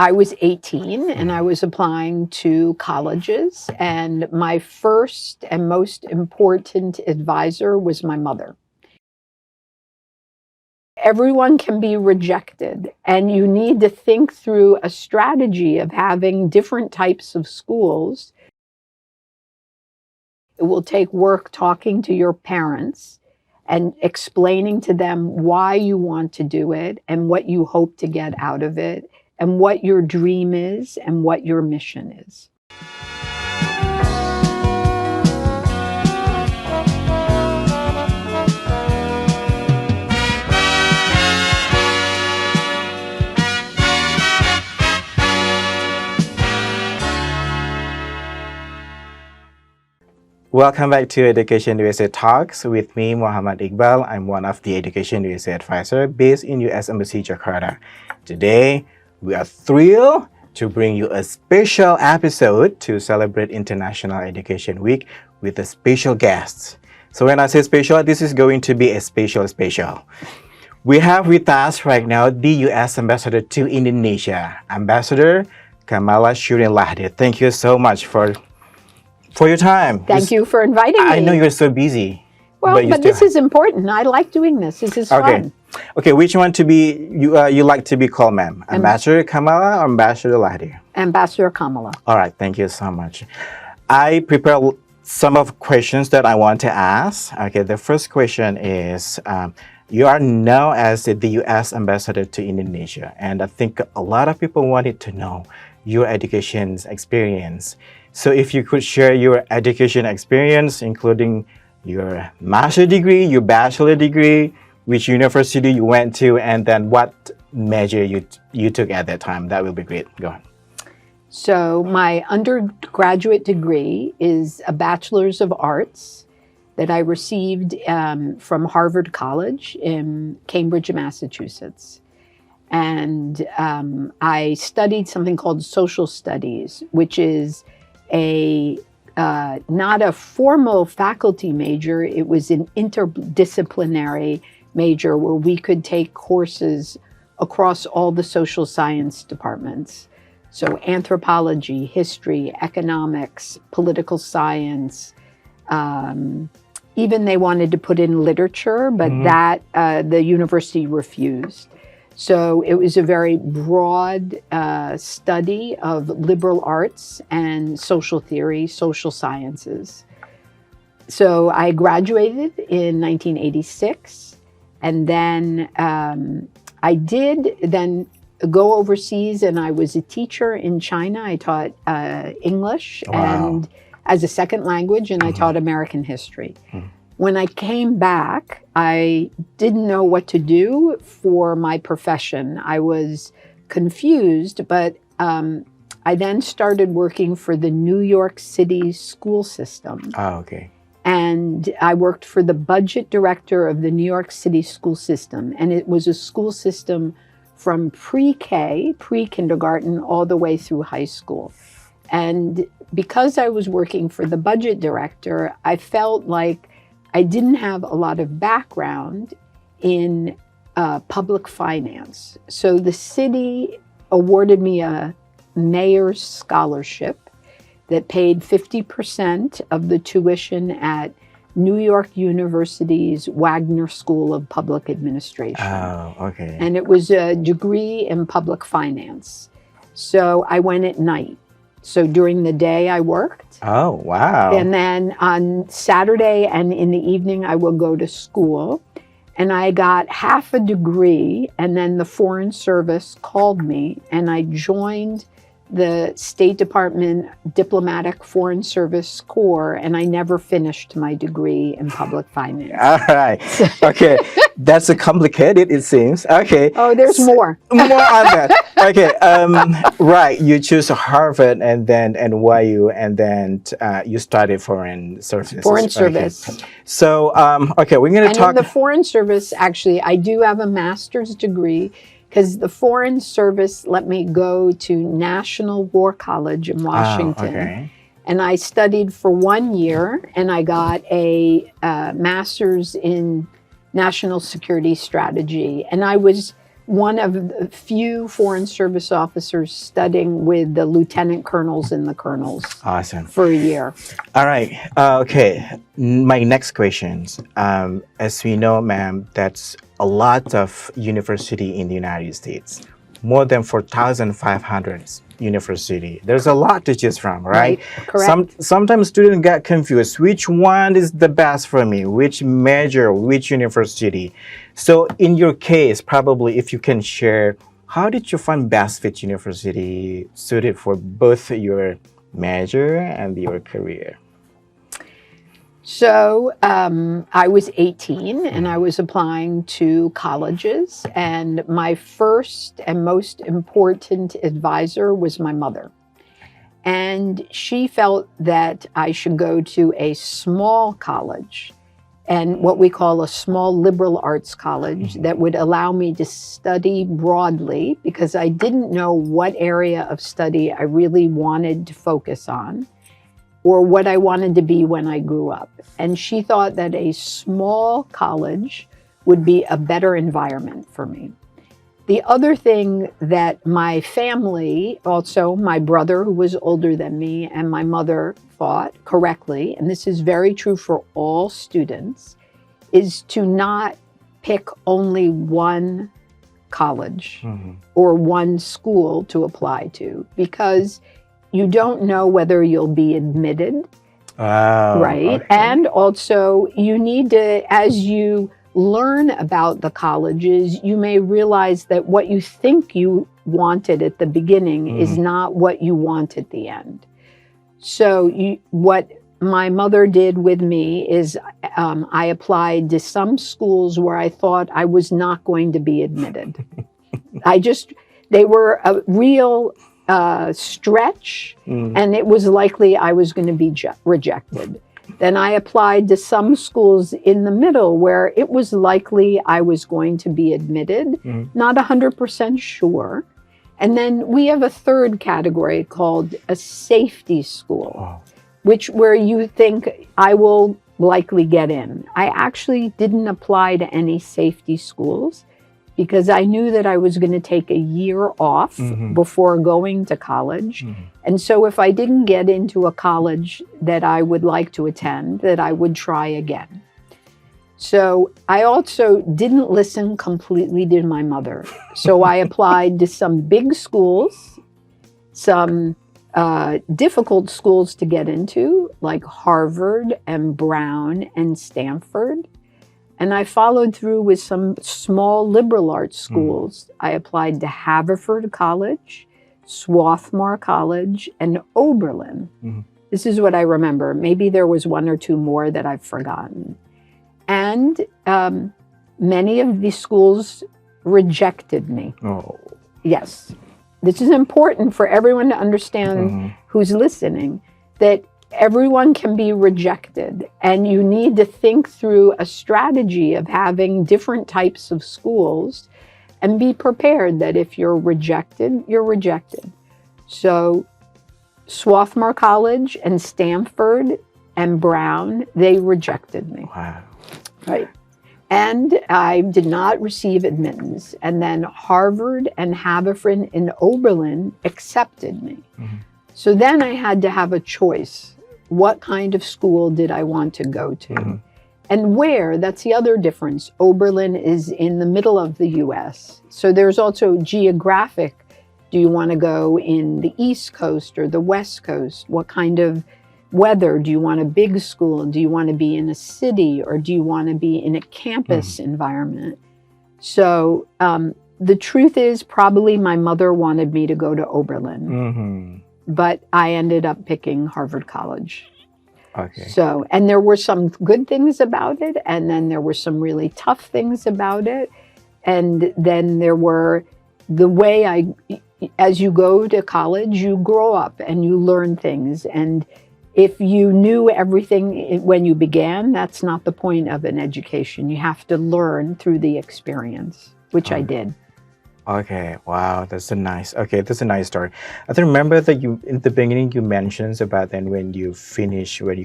I was 18 and I was applying to colleges, and my first and most important advisor was my mother. Everyone can be rejected, and you need to think through a strategy of having different types of schools. It will take work talking to your parents and explaining to them why you want to do it and what you hope to get out of it and what your dream is and what your mission is. Welcome back to Education USA Talks with me, Muhammad Iqbal. I'm one of the Education USA advisor based in U.S. Embassy, Jakarta. Today, we are thrilled to bring you a special episode to celebrate International Education Week with a special guest. So when I say special, this is going to be a special. We have with us right now the U.S. Ambassador to Indonesia, Ambassador Kamala Shurin Lahde. Thank you so much for your time. Thank you for inviting me. I know you're so busy. Well, but this is important. I like doing this. This is fun. Okay, which one to be you like to be called, ma'am? Ambassador Kamala or Ambassador Lahde? Ambassador Kamala. All right, thank you so much. I prepared some of questions that I want to ask. Okay, the first question is, you are now as the U.S. Ambassador to Indonesia, and I think a lot of people wanted to know your education experience. So if you could share your education experience, including your master's degree, your bachelor degree, which university you went to, and then what major you took at that time, that will be great. Go on. So my undergraduate degree is a Bachelor's of Arts that I received from Harvard College in Cambridge, Massachusetts. And I studied something called social studies, which is not a formal faculty major. It was an interdisciplinary major where we could take courses across all the social science departments. So anthropology, history, economics, political science. Even they wanted to put in literature, but that the university refused. So it was a very broad study of liberal arts and social theory, social sciences. So I graduated in 1986, and then I did then go overseas, and I was a teacher in China. I taught English and as a second language, and I taught American history. When I came back, I didn't know what to do for my profession. I was confused, but I then started working for the New York City school system. Oh, okay. And I worked for the budget director of the New York City school system. And it was a school system from pre-K, pre-kindergarten, all the way through high school. And because I was working for the budget director, I felt like I didn't have a lot of background in public finance. So the city awarded me a mayor's scholarship that paid 50% of the tuition at New York University's Wagner School of Public Administration. Oh, okay. And it was a degree in public finance. So I went at night. So during the day I worked. Oh, wow. And then on Saturday and in the evening I would go to school. And I got half a degree, and then the Foreign Service called me, and I joined the State Department Diplomatic Foreign Service Corps, and I never finished my degree in public finance. All right. Okay. That's complicated, it seems. Okay. Oh, there's more. More on that. Okay. Right. You choose Harvard and then NYU, and then you studied Foreign Service. Foreign Service. So, okay, we're going to talk. And in the Foreign Service, actually, I do have a master's degree, because the Foreign Service let me go to National War College in Washington. Okay. And I studied for 1 year, and I got a master's in national security strategy. And I was one of the few Foreign Service officers studying with the lieutenant colonels and the colonels. Awesome. For a year. All right. Okay. My next questions. As we know, ma'am, that's a lot of university in the United States. More than 4,500 university. There's a lot to choose from, right? Correct. Sometimes students get confused. Which one is the best for me? Which major? Which university? So in your case, probably if you can share, how did you find best fit university suited for both your major and your career? So I was 18 and I was applying to colleges, and my first and most important advisor was my mother. And she felt that I should go to a small college, and what we call a small liberal arts college, that would allow me to study broadly, because I didn't know what area of study I really wanted to focus on, or what I wanted to be when I grew up. And she thought that a small college would be a better environment for me. The other thing that my family, also my brother who was older than me, and my mother thought correctly, and this is very true for all students, is to not pick only one college or one school to apply to, because you don't know whether you'll be admitted, right? Okay. And also you need to, as you learn about the colleges, you may realize that what you think you wanted at the beginning is not what you want at the end. So what my mother did with me is I applied to some schools where I thought I was not going to be admitted. They were a real stretch, and it was likely I was going to be rejected. Then I applied to some schools in the middle where it was likely I was going to be admitted, not 100% sure. And then we have a third category called a safety school, where you think I will likely get in. I actually didn't apply to any safety schools, because I knew that I was going to take a year off before going to college. And so if I didn't get into a college that I would like to attend, that I would try again. So I also didn't listen completely to my mother. So I applied to some big schools, some difficult schools to get into, like Harvard and Brown and Stanford. And I followed through with some small liberal arts schools. I applied to Haverford College, Swarthmore College, and Oberlin. This is what I remember. Maybe there was one or two more that I've forgotten. And many of these schools rejected me. Yes. This is important for everyone to understand who's listening, that everyone can be rejected, and you need to think through a strategy of having different types of schools and be prepared that if you're rejected, you're rejected. So Swarthmore College and Stanford and Brown, they rejected me. Wow. Right. And I did not receive admittance. And then Harvard and Haverford and Oberlin accepted me. So then I had to have a choice. What kind of school did I want to go to? And where? That's the other difference. Oberlin is in the middle of the US. So there's also geographic. Do you want to go in the East Coast or the West Coast? What kind of weather? Do you want a big school? Do you want to be in a city, or do you want to be in a campus environment? So the truth is, probably my mother wanted me to go to Oberlin. But I ended up picking Harvard College. Okay. So, and there were some good things about it, and then there were some really tough things about it. And then there were the way as you go to college, you grow up and you learn things. And if you knew everything when you began, that's not the point of an education. You have to learn through the experience, which I did. Okay, wow, that's a nice story. I remember that you, in the beginning, you mentioned about then when you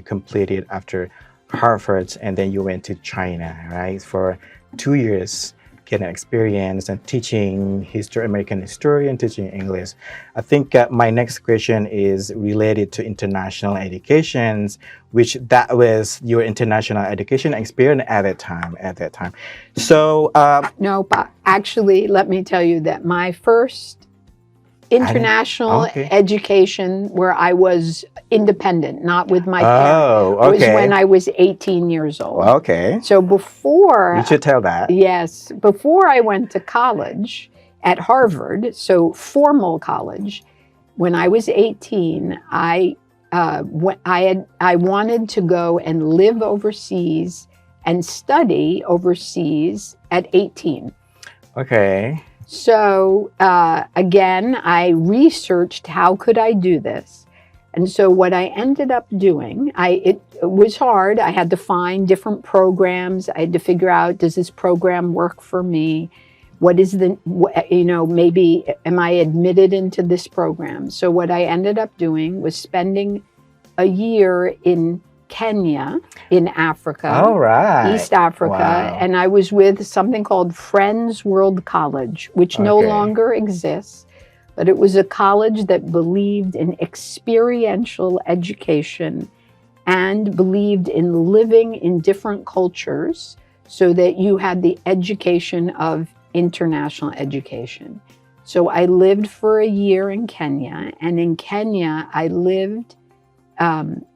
completed after Harvard, and then you went to China, right, for 2 years. get an experience and teaching history, American history, and teaching English. I think my next question is related to international educations, which that was your international education experience at that time. So no, but actually, let me tell you that my first international education where I was independent, not with my parents, was when I was 18 years old. Okay. So before... You should tell that. Yes. Before I went to college at Harvard, so formal college, when I was 18, I wanted to go and live overseas and study overseas at 18. Okay. So again, I researched how could I do this. And so what I ended up doing, it was hard. I had to find different programs. I had to figure out, does this program work for me? What is maybe am I admitted into this program? So what I ended up doing was spending a year in Kenya, in Africa, East Africa, and I was with something called Friends World College, which no longer exists, but it was a college that believed in experiential education and believed in living in different cultures so that you had the education of international education. So I lived for a year in Kenya, and in Kenya I lived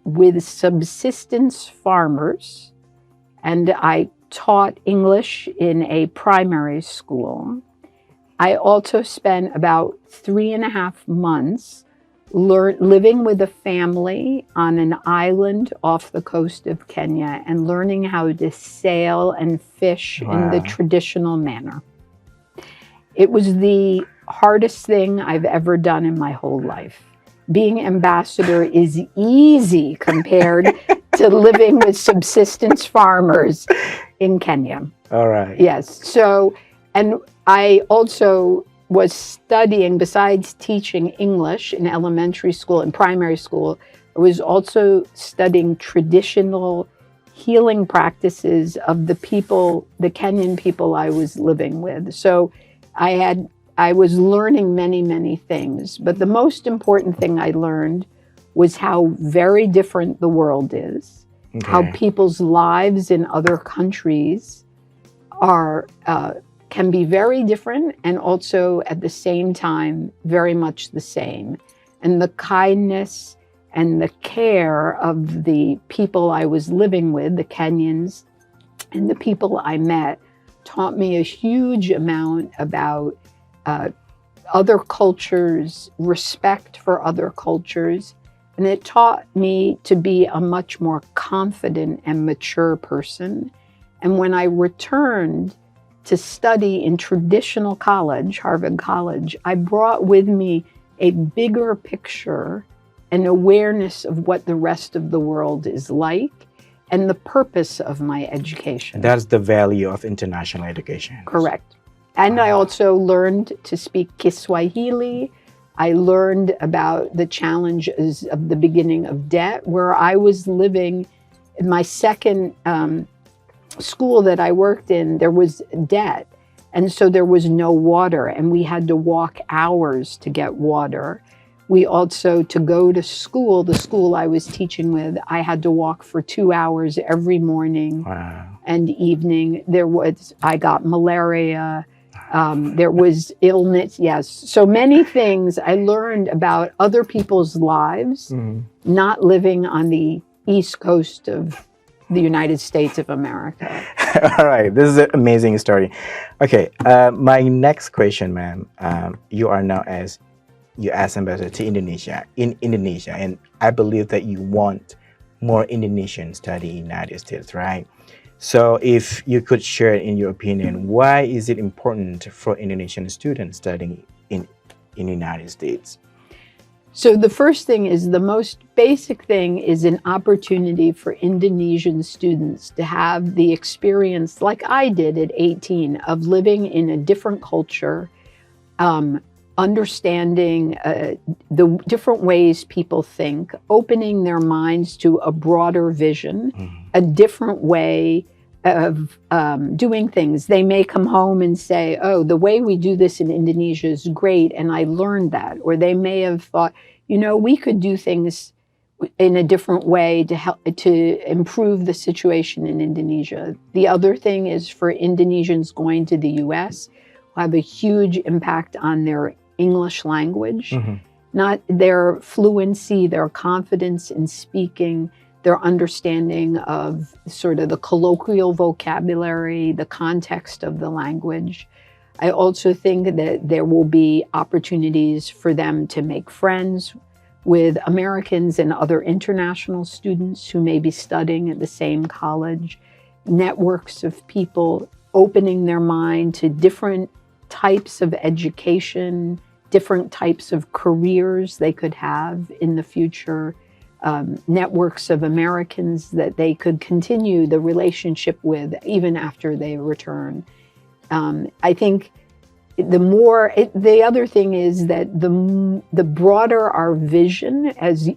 with subsistence farmers, and I taught English in a primary school. I also spent about 3.5 months living with a family on an island off the coast of Kenya and learning how to sail and fish in the traditional manner. It was the hardest thing I've ever done in my whole life. Being ambassador is easy compared to living with subsistence farmers in Kenya. All right. Yes. So, and I also was studying, besides teaching English in elementary school and primary school, I was also studying traditional healing practices of the people, the Kenyan people I was living with. So I was learning many, many things, but the most important thing I learned was how very different the world is, how people's lives in other countries can be very different and also at the same time very much the same. And the kindness and the care of the people I was living with, the Kenyans, and the people I met taught me a huge amount about other cultures, respect for other cultures, and it taught me to be a much more confident and mature person. And when I returned to study in traditional college, Harvard College, I brought with me a bigger picture and awareness of what the rest of the world is like and the purpose of my education. That's the value of international education. Correct. And I also learned to speak Kiswahili. I learned about the challenges of the beginning of debt, where I was living in my second school that I worked in, there was debt. And so there was no water, and we had to walk hours to get water. We also, to go to school, the school I was teaching with, I had to walk for 2 hours every morning and evening. I got malaria. There was illness, yes. So many things I learned about other people's lives, not living on the East Coast of the United States of America. All right, this is an amazing story. Okay, my next question, ma'am. You are now as U.S. ambassador to Indonesia, and I believe that you want more Indonesians study in the United States, right? So if you could share, in your opinion, why is it important for Indonesian students studying in the United States? So the first thing is, the most basic thing is an opportunity for Indonesian students to have the experience, like I did at 18, of living in a different culture, understanding the different ways people think, opening their minds to a broader vision, a different way of doing things. They may come home and say, oh, the way we do this in Indonesia is great, and I learned that. Or they may have thought, we could do things in a different way to help to improve the situation in Indonesia. The other thing is for Indonesians going to the US will have a huge impact on their English language, not their fluency, their confidence in speaking, their understanding of sort of the colloquial vocabulary, the context of the language. I also think that there will be opportunities for them to make friends with Americans and other international students who may be studying at the same college, networks of people opening their mind to different types of education, different types of careers they could have in the future, networks of Americans that they could continue the relationship with even after they return. I think the other thing is that the broader our vision,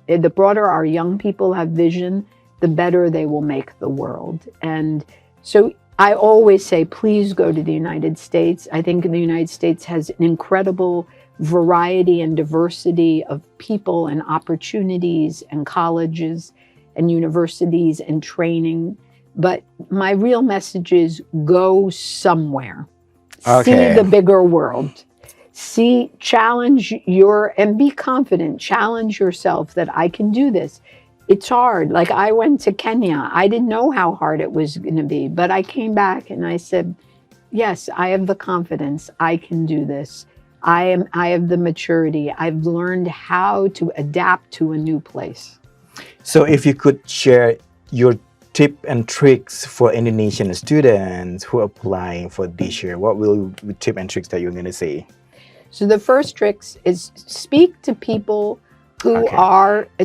the broader our young people have vision, the better they will make the world. And so I always say, please go to the United States. I think the United States has an incredible variety and diversity of people and opportunities and colleges and universities and training. But my real message is go somewhere. Okay. See the bigger world. Challenge and be confident. Challenge yourself that I can do this. It's hard. Like I went to Kenya. I didn't know how hard it was going to be, but I came back and I said, yes, I have the confidence. I can do this. I have the maturity. I've learned how to adapt to a new place. So if you could share your tip and tricks for Indonesian students who are applying for this year, what will be tip and tricks that you're going to say? So the first tricks is speak to people who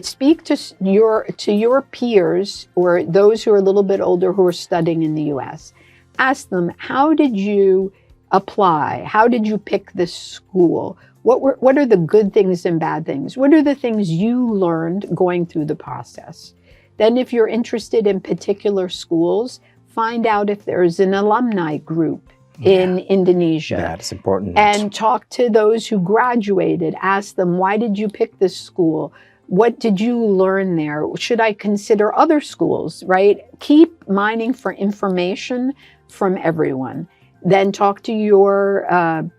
speak to your peers or those who are a little bit older who are studying in the US. Ask them, how did you apply? How did you pick this school? What are the good things and bad things? What are the things you learned going through the process? Then if you're interested in particular schools, find out if there's an alumni group in Indonesia. That's important. And talk to those who graduated. Ask them, why did you pick this school? What did you learn there? Should I consider other schools, right? Keep mining for information from everyone. Then talk to your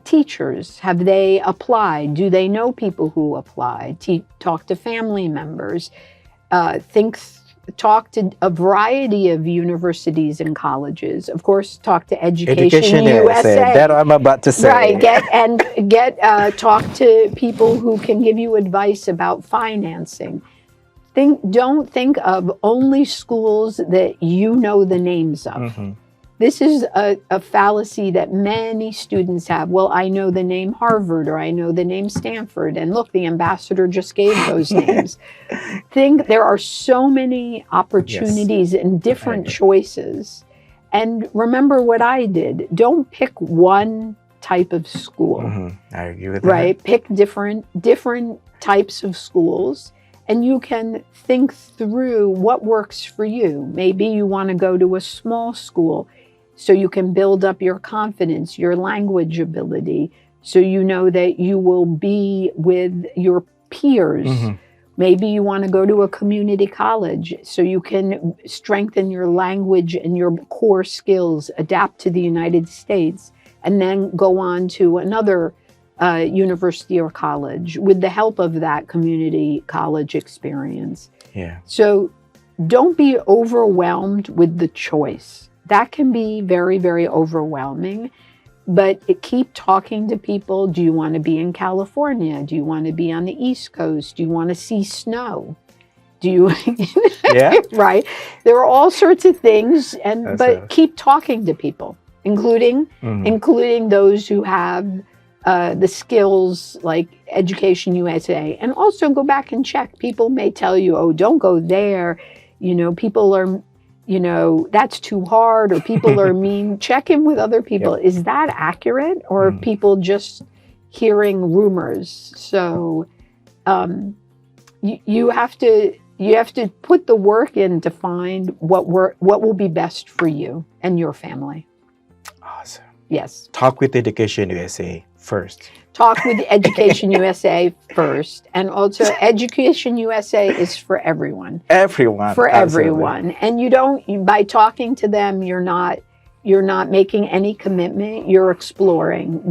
teachers. Have they applied? Do they know people who applied? Talk to family members. Talk to a variety of universities and colleges. Of course, talk to Education USA. That I'm about to say. Right. Talk to people who can give you advice about financing. Don't think of only schools that you know the names of. Mm-hmm. This is a fallacy that many students have. Well, I know the name Harvard or I know the name Stanford. And look, the ambassador just gave those names. There are so many opportunities and different choices. And remember what I did. Don't pick one type of school. Mm-hmm. I agree with that. Right? Pick different types of schools. And you can think through what works for you. Maybe you want to go to a small school so you can build up your confidence, your language ability, so you know that you will be with your peers. Mm-hmm. Maybe you want to go to a community college so you can strengthen your language and your core skills, adapt to the United States, and then go on to another university or college with the help of that community college experience. Yeah. So don't be overwhelmed with the choice. That can be very, very overwhelming, but keep talking to people. Do you want to be in California? Do you want to be on the East Coast? Do you want to see snow? Do you? Yeah. Right. There are all sorts of things, but keep talking to people, including those who have the skills like Education USA, and also go back and check. People may tell you, oh, don't go there. People are, that's too hard, or people are mean. Check in with other people. Yep. Is that accurate, or are people just hearing rumors? So you have to You have to put the work in to find what will be best for you and your family. Awesome. Yes. Talk with Education USA first. Talk with Education USA first. And also, Education USA is for everyone. Everyone. For Absolutely. everyone. And by talking to them, you're not making any commitment. You're exploring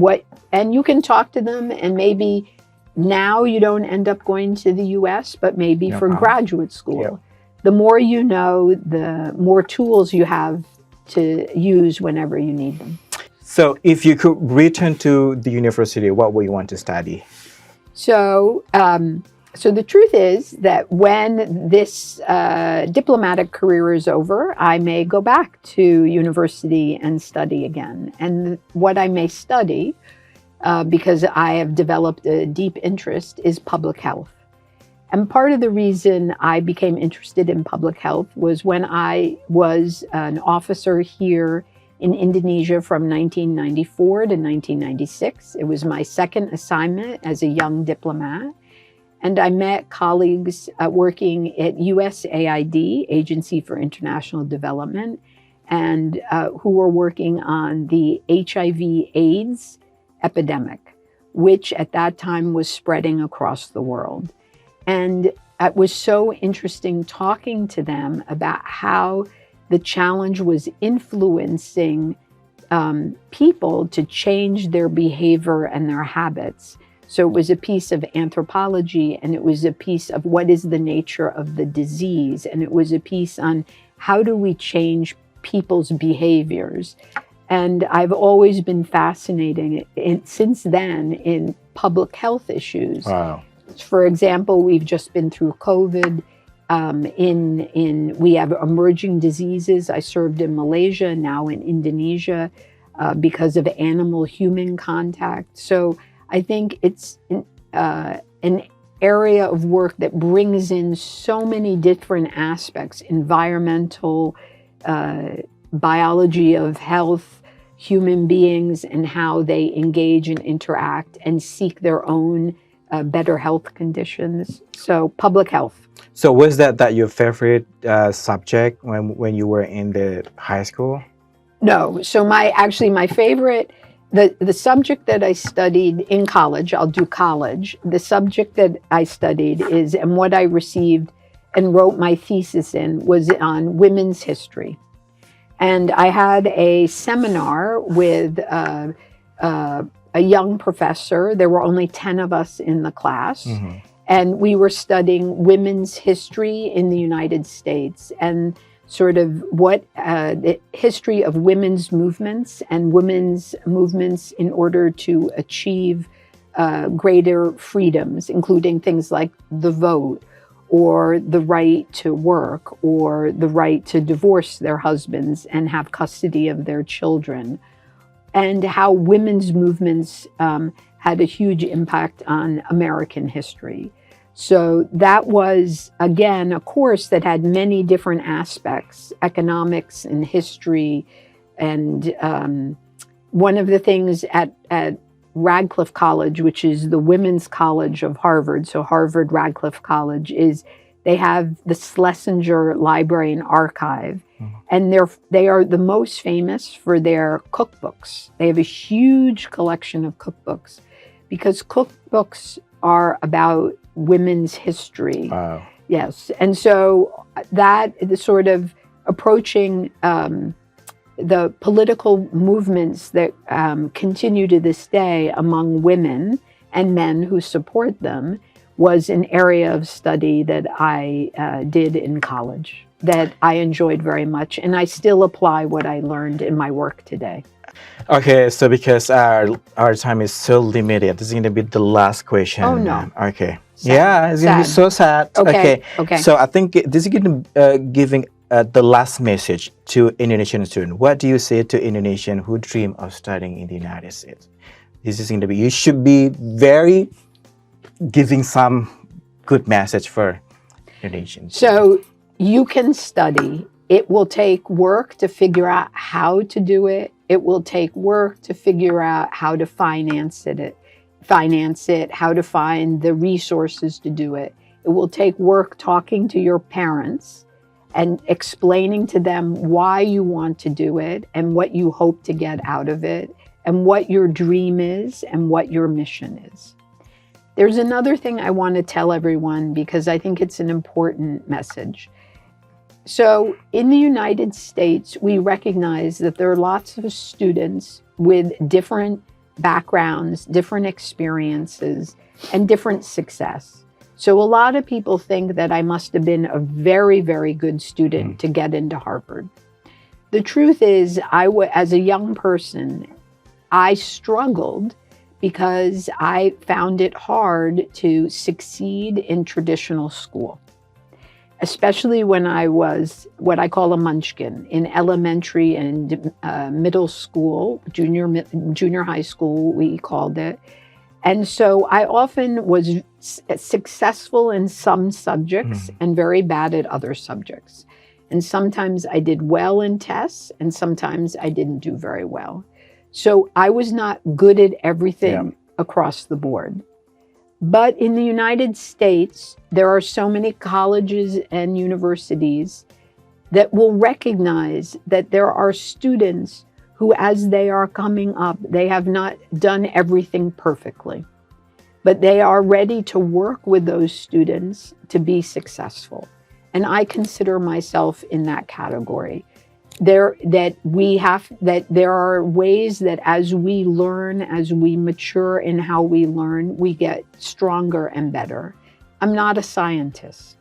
and you can talk to them, and maybe now you don't end up going to the US, but maybe for graduate school. Yep. The more you know, the more tools you have to use whenever you need them. So if you could return to the university, what would you want to study? So the truth is that when this diplomatic career is over, I may go back to university and study again. And what I may study, because I have developed a deep interest, is public health. And part of the reason I became interested in public health was when I was an officer here in Indonesia from 1994 to 1996. It was my second assignment as a young diplomat. And I met colleagues working at USAID, Agency for International Development, and who were working on the HIV/AIDS epidemic, which at that time was spreading across the world. And it was so interesting talking to them about how the challenge was influencing people to change their behavior and their habits. So it was a piece of anthropology, and it was a piece of what is the nature of the disease, and it was a piece on how do we change people's behaviors. And I've always been fascinated since then in public health issues. Wow. For example, we've just been through COVID. We have emerging diseases. I served in Malaysia, now in Indonesia, because of animal-human contact. So I think it's an area of work that brings in so many different aspects: environmental, biology of health, human beings, and how they engage and interact and seek their own better health conditions. So public health. So was that your favorite subject when you were in the high school? No. So my favorite, the subject that I studied in college, I'll do college. The subject that I studied and what I received and wrote my thesis in was on women's history. And I had a seminar with a young professor. There were only 10 of us in the class. Mm-hmm. And we were studying women's history in the United States and sort of what the history of women's movements and women's movements in order to achieve greater freedoms, including things like the vote or the right to work or the right to divorce their husbands and have custody of their children, and how women's movements had a huge impact on American history. So that was, again, a course that had many different aspects, economics and history. And one of the things at Radcliffe College, which is the women's college of Harvard, so Harvard Radcliffe College, is they have the Schlesinger Library and Archive. Mm-hmm. And they are the most famous for their cookbooks. They have a huge collection of cookbooks because cookbooks are about women's history. Wow. Yes. And so that is sort of approaching the political movements that continue to this day among women and men who support them was an area of study that I did in college that I enjoyed very much. And I still apply what I learned in my work today. Okay, so because our time is so limited, this is going to be the last question. Oh, no. Okay. Sad. Yeah, it's going to be so sad. Okay. So I think this is going to giving the last message to Indonesian students. What do you say to Indonesian who dream of studying in the United States? This is going to be, you should be very giving some good message for Indonesians. So you can study. It will take work to figure out how to do it. It will take work to figure out how to finance it, how to find the resources to do it. It will take work talking to your parents and explaining to them why you want to do it and what you hope to get out of it and what your dream is and what your mission is. There's another thing I want to tell everyone because I think it's an important message. So in the United States, we recognize that there are lots of students with different backgrounds, different experiences, and different success. So a lot of people think that I must have been a very, very good student to get into Harvard. The truth is, as a young person, I struggled because I found it hard to succeed in traditional school, especially when I was what I call a munchkin in elementary and middle school, junior high school, we called it. And so I often was successful in some subjects and very bad at other subjects. And sometimes I did well in tests and sometimes I didn't do very well. So I was not good at everything across the board. But in the United States, there are so many colleges and universities that will recognize that there are students who, as they are coming up, they have not done everything perfectly, but they are ready to work with those students to be successful. And I consider myself in that category. There are ways that as we learn, as we mature in how we learn, we get stronger and better. I'm not a scientist.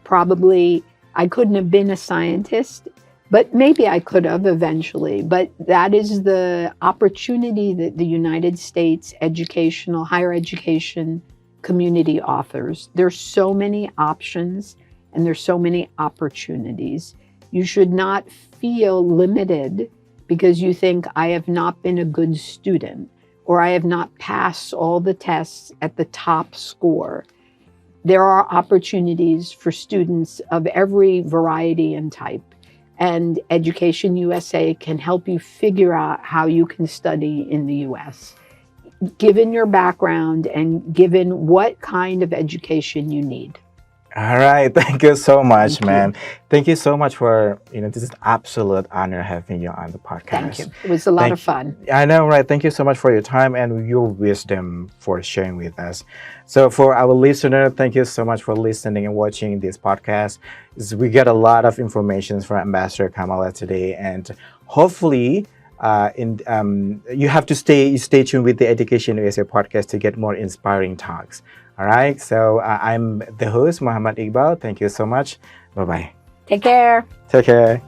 Probably I couldn't have been a scientist, but maybe I could have eventually. But that is the opportunity that the United States higher education community offers. There's so many options and there's so many opportunities. You should not feel limited because you think I have not been a good student or I have not passed all the tests at the top score. There are opportunities for students of every variety and type. And Education USA can help you figure out how you can study in the US, given your background and given what kind of education you need. All right. Thank you so much, ma'am. Thank you so much for, this is an absolute honor having you on the podcast. Thank you. It was a lot of fun. I know, right? Thank you so much for your time and your wisdom for sharing with us. So for our listener, thank you so much for listening and watching this podcast. We get a lot of information from Ambassador Kamala today, and hopefully you have to stay tuned with the Education USA podcast to get more inspiring talks. All right, so I'm the host, Muhammad Iqbal. Thank you so much. Bye-bye. Take care. Take care.